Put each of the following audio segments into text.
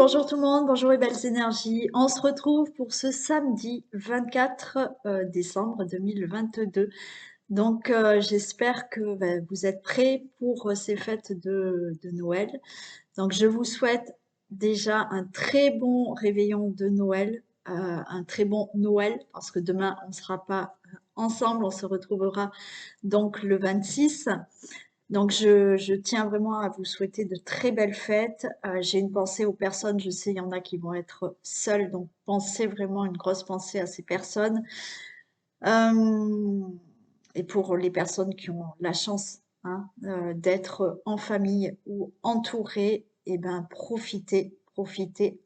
Bonjour tout le monde, bonjour les belles énergies. On se retrouve pour ce samedi 24 décembre 2022. Donc j'espère que vous êtes prêts pour ces fêtes de Noël. Donc je vous souhaite déjà un très bon réveillon de Noël, un très bon Noël, parce que demain on ne sera pas ensemble, on se retrouvera donc le 26. Donc, je tiens vraiment à vous souhaiter de très belles fêtes. J'ai une pensée aux personnes, je sais, il y en a qui vont être seules, donc pensez vraiment une grosse pensée à ces personnes. Euh, et pour les personnes qui ont la chance d'être en famille ou entourées, eh ben, profitez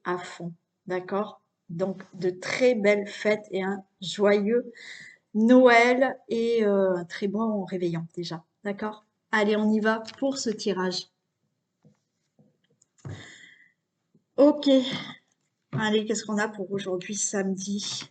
à fond. D'accord? Donc, de très belles fêtes et un joyeux Noël et un très bon réveillon déjà. D'accord? Allez, on y va pour ce tirage. Ok. Allez, qu'est-ce qu'on a pour aujourd'hui, samedi?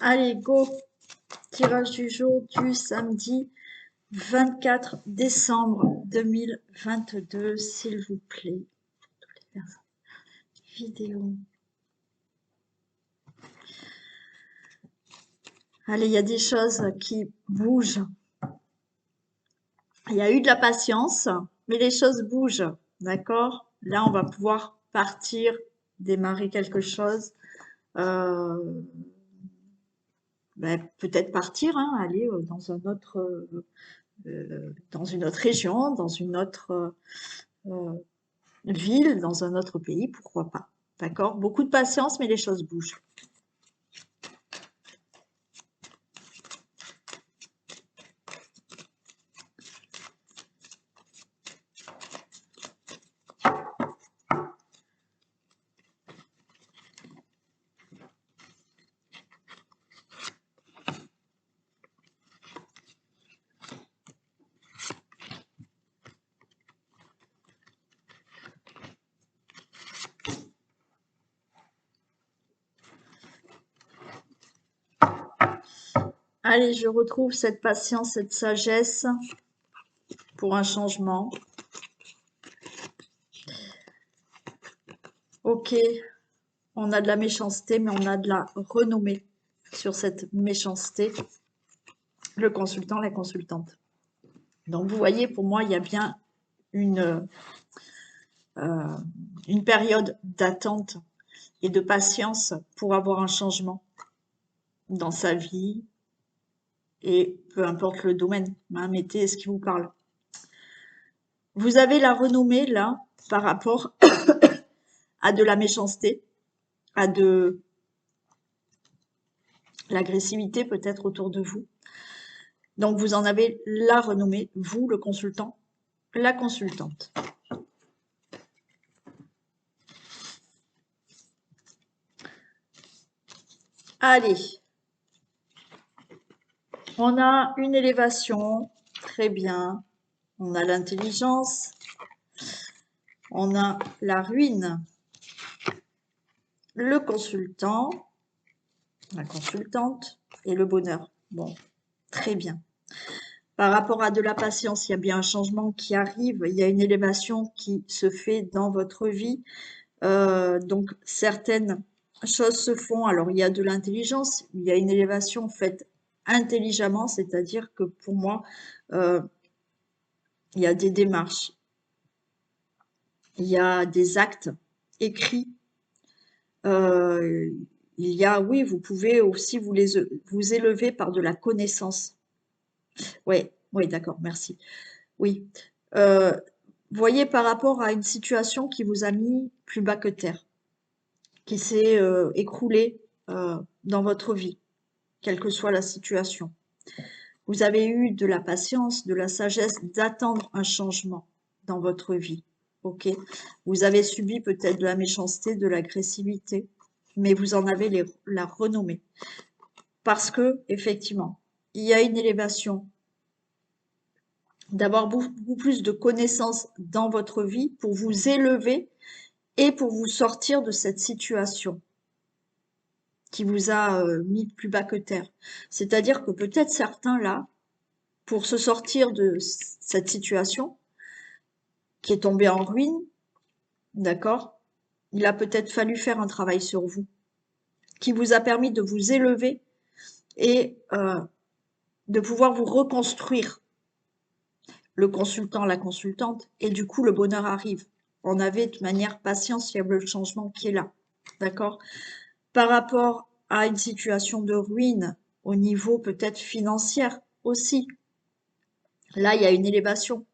Allez, go. Tirage du jour du samedi 24 décembre 2022, s'il vous plaît. Vidéo. Allez, il y a des choses qui bougent. Il y a eu de la patience, mais les choses bougent. D'accord? Là, on va pouvoir partir, démarrer quelque chose. Peut-être partir, aller dans un autre, dans une autre région, dans une autre ville, dans un autre pays, pourquoi pas. D'accord? Beaucoup de patience, mais les choses bougent. Allez, je retrouve cette patience, cette sagesse pour un changement. Ok, on a de la méchanceté, mais on a de la renommée sur cette méchanceté. Le consultant, la consultante. Donc, vous voyez, pour moi, il y a bien une période d'attente et de patience pour avoir un changement dans sa vie et peu importe le domaine, mettez ce qui vous parle. Vous avez la renommée là par rapport à de la méchanceté, à de l'agressivité peut-être autour de vous. Donc vous en avez la renommée, vous le consultant, la consultante. Allez, on a une élévation, très bien. On a l'intelligence, on a la ruine, le consultant, la consultante et le bonheur. Bon, très bien. Par rapport à de la patience, il y a bien un changement qui arrive, il y a une élévation qui se fait dans votre vie. Donc, certaines choses se font. Alors, il y a de l'intelligence, il y a une élévation faite intelligemment, c'est-à-dire que pour moi, il y a des démarches, il y a des actes écrits. Il y a, oui, vous pouvez aussi vous élever par de la connaissance. Oui, oui, d'accord, merci. Oui. Voyez par rapport à une situation qui vous a mis plus bas que terre, qui s'est écroulée dans votre vie, quelle que soit la situation. Vous avez eu de la patience, de la sagesse d'attendre un changement dans votre vie. Ok. Vous avez subi peut-être de la méchanceté, de l'agressivité, mais vous en avez la renommée. Parce que, effectivement, il y a une élévation d'avoir beaucoup plus de connaissances dans votre vie pour vous élever et pour vous sortir de cette situation qui vous a mis plus bas que terre. C'est-à-dire que peut-être certains là, pour se sortir de cette situation qui est tombée en ruine, d'accord, il a peut-être fallu faire un travail sur vous qui vous a permis de vous élever et de pouvoir vous reconstruire, le consultant, la consultante, et du coup le bonheur arrive. On avait de manière patience, il y a le changement qui est là, d'accord. Par rapport à une situation de ruine au niveau peut-être financière aussi, là il y a une élévation,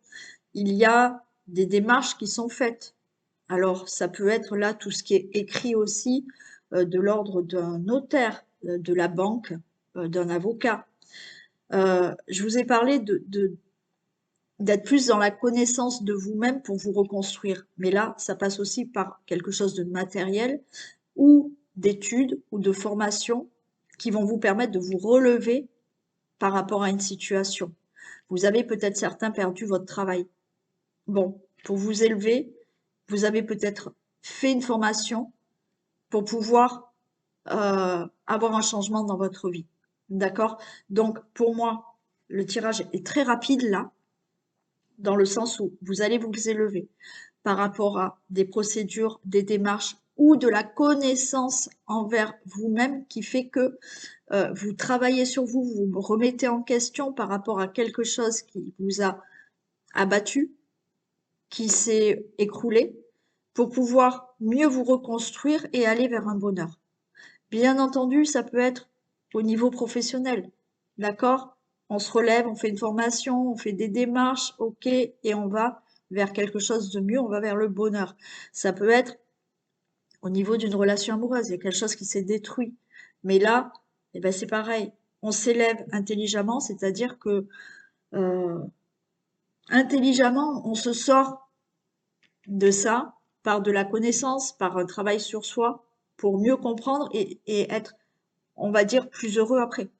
il y a des démarches qui sont faites. Alors ça peut être là tout ce qui est écrit aussi de l'ordre d'un notaire, de la banque, d'un avocat. Je vous ai parlé d'être plus dans la connaissance de vous-même pour vous reconstruire. Mais là, ça passe aussi par quelque chose de matériel ou d'études ou de formation qui vont vous permettre de vous relever par rapport à une situation. Vous avez peut-être certains perdu votre travail. Bon, pour vous élever, vous avez peut-être fait une formation pour pouvoir avoir un changement dans votre vie. D'accord? Donc, pour moi, le tirage est très rapide là, dans le sens où vous allez vous élever par rapport à des procédures, des démarches ou de la connaissance envers vous-même qui fait que vous travaillez sur vous, vous vous remettez en question par rapport à quelque chose qui vous a abattu, qui s'est écroulé, pour pouvoir mieux vous reconstruire et aller vers un bonheur. Bien entendu, ça peut être au niveau professionnel, d'accord? On se relève, on fait une formation, on fait des démarches, ok, et on va vers quelque chose de mieux, on va vers le bonheur. Ça peut être au niveau d'une relation amoureuse, il y a quelque chose qui s'est détruit. Mais là, eh ben c'est pareil, on s'élève intelligemment, c'est-à-dire que euh, intelligemment, on se sort de ça par de la connaissance, par un travail sur soi, pour mieux comprendre et être, on va dire, plus heureux après.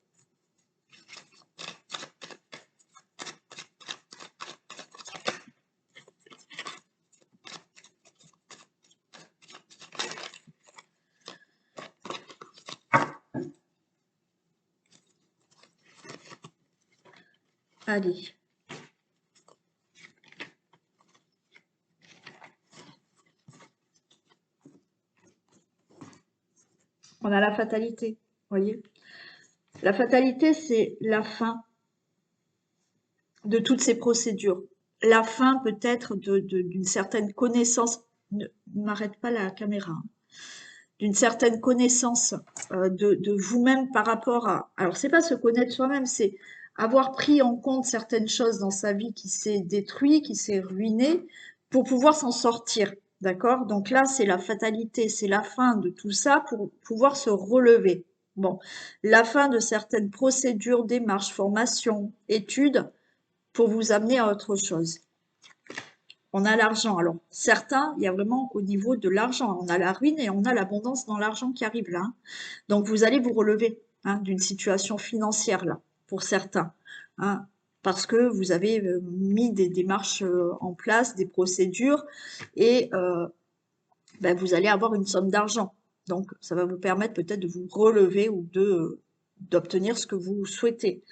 Allez. On a la fatalité, voyez. La fatalité, c'est la fin de toutes ces procédures. La fin peut-être d'une certaine connaissance, ne m'arrête pas la caméra, hein, d'une certaine connaissance de vous-même par rapport à... Alors, c'est pas se connaître soi-même, c'est avoir pris en compte certaines choses dans sa vie qui s'est détruit, qui s'est ruiné, pour pouvoir s'en sortir. D'accord? Donc là, c'est la fatalité, c'est la fin de tout ça pour pouvoir se relever. Bon, la fin de certaines procédures, démarches, formations, études, pour vous amener à autre chose. On a l'argent. Alors, certains, il y a vraiment au niveau de l'argent, on a la ruine et on a l'abondance dans l'argent qui arrive là, hein. Donc, vous allez vous relever d'une situation financière là, pour certains, hein, parce que vous avez mis des démarches en place, des procédures, et ben, vous allez avoir une somme d'argent. Donc, ça va vous permettre peut-être de vous relever ou d'obtenir ce que vous souhaitez.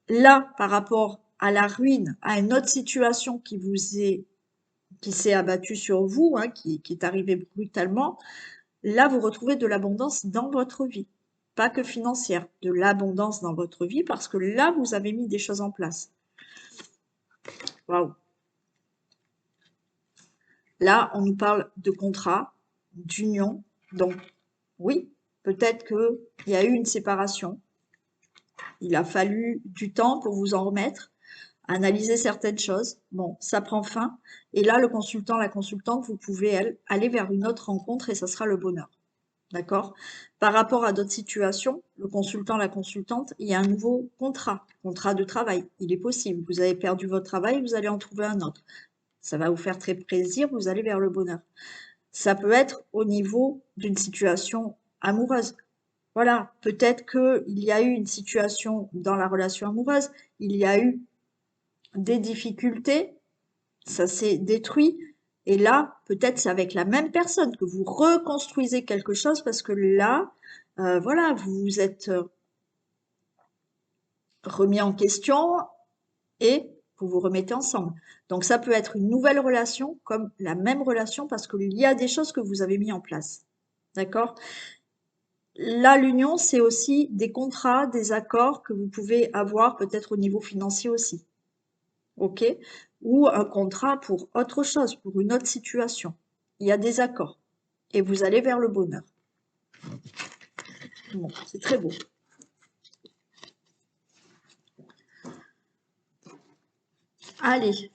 Là, par rapport à la ruine, à une autre situation qui s'est abattue sur vous, hein, qui est arrivée brutalement, là, vous retrouvez de l'abondance dans votre vie. Pas que financière, de l'abondance dans votre vie, parce que là, vous avez mis des choses en place. Waouh! Là, on nous parle de contrat, d'union. Donc, oui, peut-être qu'il y a eu une séparation. Il a fallu du temps pour vous en remettre, analyser certaines choses. Bon, ça prend fin. Et là, le consultant, la consultante, vous pouvez aller vers une autre rencontre et ça sera le bonheur. D'accord? Par rapport à d'autres situations, le consultant, la consultante, il y a un nouveau contrat de travail. Il est possible. Vous avez perdu votre travail, vous allez en trouver un autre. Ça va vous faire très plaisir, vous allez vers le bonheur. Ça peut être au niveau d'une situation amoureuse. Voilà, peut-être qu'il y a eu une situation dans la relation amoureuse, il y a eu des difficultés, ça s'est détruit. Et là, peut-être c'est avec la même personne que vous reconstruisez quelque chose parce que là, voilà, vous vous êtes remis en question et vous vous remettez ensemble. Donc ça peut être une nouvelle relation comme la même relation parce qu'il y a des choses que vous avez mis en place. D'accord? Là, l'union, c'est aussi des contrats, des accords que vous pouvez avoir peut-être au niveau financier aussi. OK? Ou un contrat pour autre chose, pour une autre situation. Il y a des accords et vous allez vers le bonheur. Bon, c'est très beau. Allez.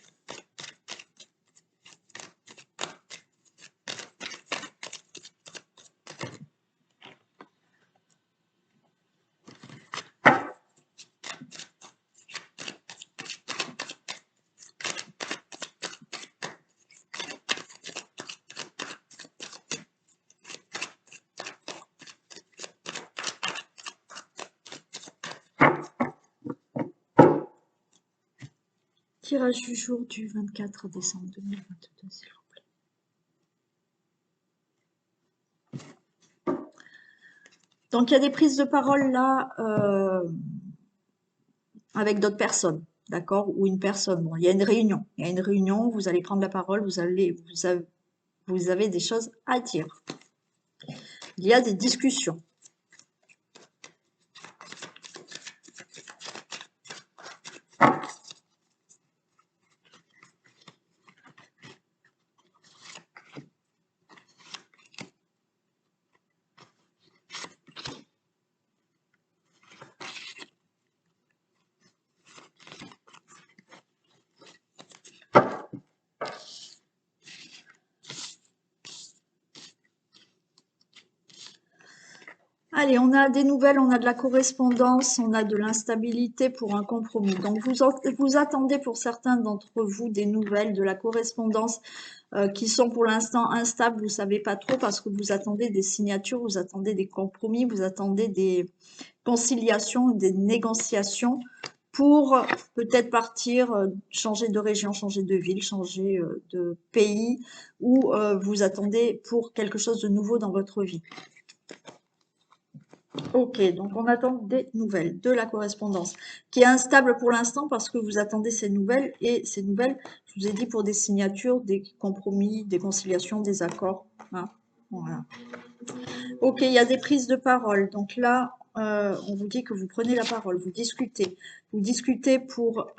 Tirage du jour du 24 décembre 2022, s'il vous plaît. Donc, il y a des prises de parole là avec d'autres personnes, d'accord? Ou une personne. Bon, il y a une réunion. Il y a une réunion, vous allez prendre la parole, vous avez des choses à dire. Il y a des discussions. Allez, on a des nouvelles, on a de la correspondance, on a de l'instabilité pour un compromis. Donc, vous attendez pour certains d'entre vous des nouvelles, de la correspondance qui sont pour l'instant instables, vous ne savez pas trop parce que vous attendez des signatures, vous attendez des compromis, vous attendez des conciliations, des négociations pour peut-être partir, changer de région, changer de ville, changer de pays ou vous attendez pour quelque chose de nouveau dans votre vie. Ok, donc on attend des nouvelles, de la correspondance, qui est instable pour l'instant parce que vous attendez ces nouvelles, et ces nouvelles, je vous ai dit, pour des signatures, des compromis, des conciliations, des accords. Hein, voilà. Ok, il y a des prises de parole. Donc là, on vous dit que vous prenez la parole, vous discutez. Vous discutez pour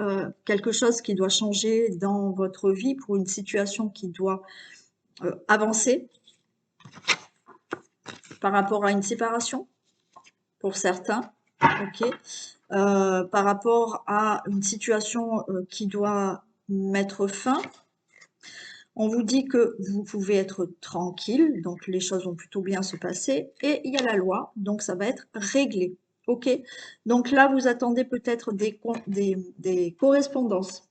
quelque chose qui doit changer dans votre vie, pour une situation qui doit avancer par rapport à une séparation, pour certains. Ok. Par rapport à une situation qui doit mettre fin. On vous dit que vous pouvez être tranquille, donc les choses vont plutôt bien se passer. Et il y a la loi, donc ça va être réglé. Ok. Donc là, vous attendez peut-être des correspondances,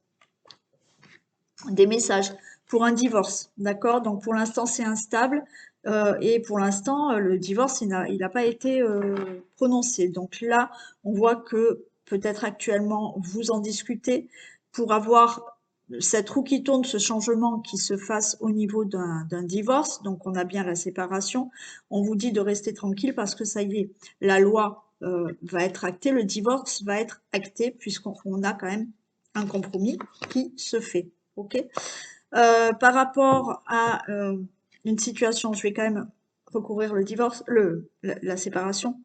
des messages pour un divorce. D'accord. Donc pour l'instant, c'est instable. Et pour l'instant, le divorce, il n'a pas été prononcé. Donc là, on voit que peut-être actuellement, vous en discutez pour avoir cette roue qui tourne, ce changement qui se fasse au niveau d'un divorce. Donc on a bien la séparation. On vous dit de rester tranquille parce que ça y est, la loi va être actée, le divorce va être acté puisqu'on a quand même un compromis qui se fait. Ok. Par rapport à une situation, je vais quand même recourir le divorce, la séparation.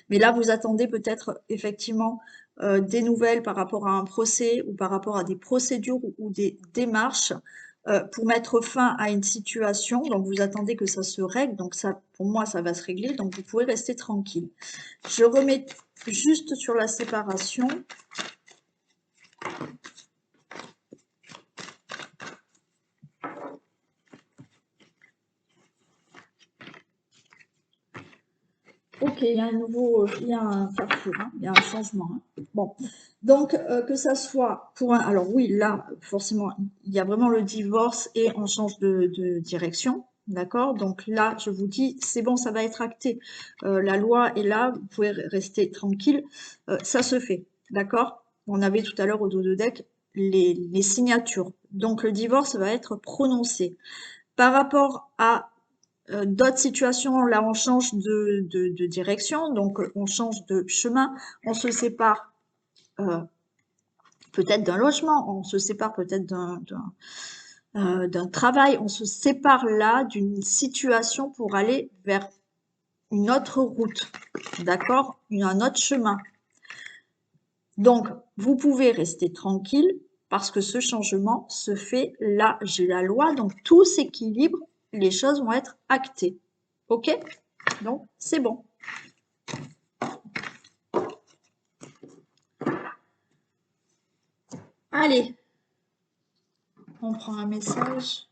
Mais là, vous attendez peut-être effectivement des nouvelles par rapport à un procès ou par rapport à des procédures ou des démarches pour mettre fin à une situation. Donc, vous attendez que ça se règle. Donc, ça, pour moi, ça va se régler. Donc, vous pouvez rester tranquille. Je remets juste sur la séparation. Ok, il y a il y a un carrefour, hein, il y a un changement. Hein. Bon, donc que ça soit pour un, alors oui, là, forcément, il y a vraiment le divorce et on change de direction, d'accord? Donc là, je vous dis, c'est bon, ça va être acté. La loi est là, vous pouvez rester tranquille, ça se fait, d'accord? on avait tout à l'heure au dos de deck les signatures. Donc le divorce va être prononcé. Par rapport à d'autres situations, là on change de direction, donc on change de chemin, on se sépare peut-être d'un logement, on se sépare peut-être d'un travail, on se sépare là d'une situation pour aller vers une autre route, d'accord, un autre chemin. Donc, vous pouvez rester tranquille parce que ce changement se fait là. J'ai la loi, donc tout s'équilibre, les choses vont être actées. OK? Donc, c'est bon. Allez, on prend un message.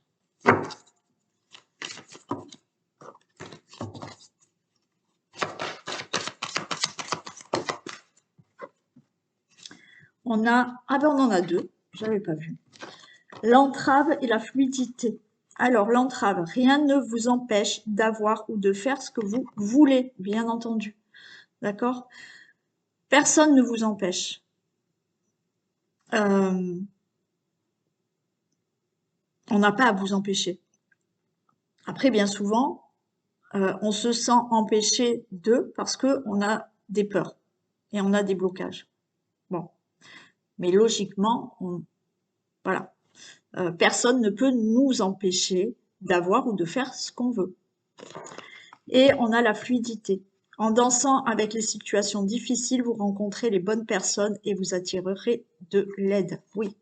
On a, ah ben on en a deux, j'avais pas vu. L'entrave et la fluidité. Alors, l'entrave, rien ne vous empêche d'avoir ou de faire ce que vous voulez, bien entendu. D'accord? Personne ne vous empêche. On n'a pas à vous empêcher. Après, bien souvent, on se sent empêché d'eux parce qu'on a des peurs et on a des blocages. Bon, mais logiquement, voilà, personne ne peut nous empêcher d'avoir ou de faire ce qu'on veut. Et on a la fluidité. En dansant avec les situations difficiles, vous rencontrez les bonnes personnes et vous attirerez de l'aide. Oui.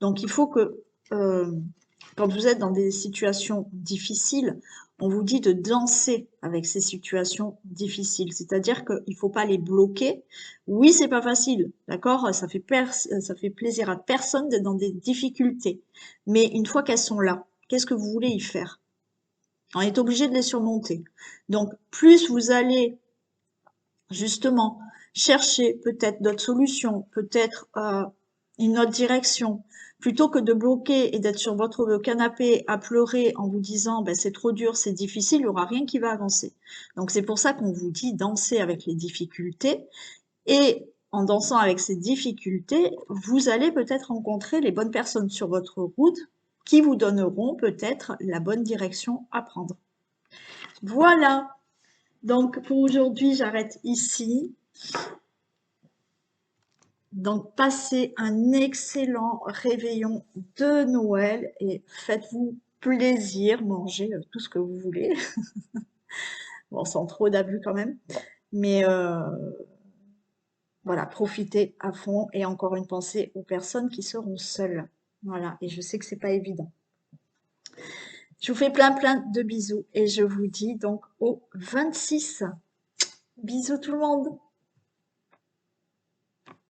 Donc il faut que quand vous êtes dans des situations difficiles, on vous dit de danser avec ces situations difficiles. C'est-à-dire qu'il ne faut pas les bloquer. Oui, c'est pas facile, d'accord? Ça fait plaisir à personne d'être dans des difficultés. Mais une fois qu'elles sont là, qu'est-ce que vous voulez y faire? On est obligé de les surmonter. Donc, plus vous allez justement chercher peut-être d'autres solutions, peut-être une autre direction, plutôt que de bloquer et d'être sur votre canapé à pleurer en vous disant ben, c'est trop dur, c'est difficile, il n'y aura rien qui va avancer. Donc c'est pour ça qu'on vous dit danser avec les difficultés et en dansant avec ces difficultés, vous allez peut-être rencontrer les bonnes personnes sur votre route qui vous donneront peut-être la bonne direction à prendre. Voilà, donc pour aujourd'hui, j'arrête ici. Donc, passez un excellent réveillon de Noël et faites-vous plaisir, mangez tout ce que vous voulez. Bon, sans trop d'abus quand même. Mais voilà, profitez à fond et encore une pensée aux personnes qui seront seules. Voilà, et je sais que c'est pas évident. Je vous fais plein de bisous et je vous dis donc au 26. Bisous tout le monde!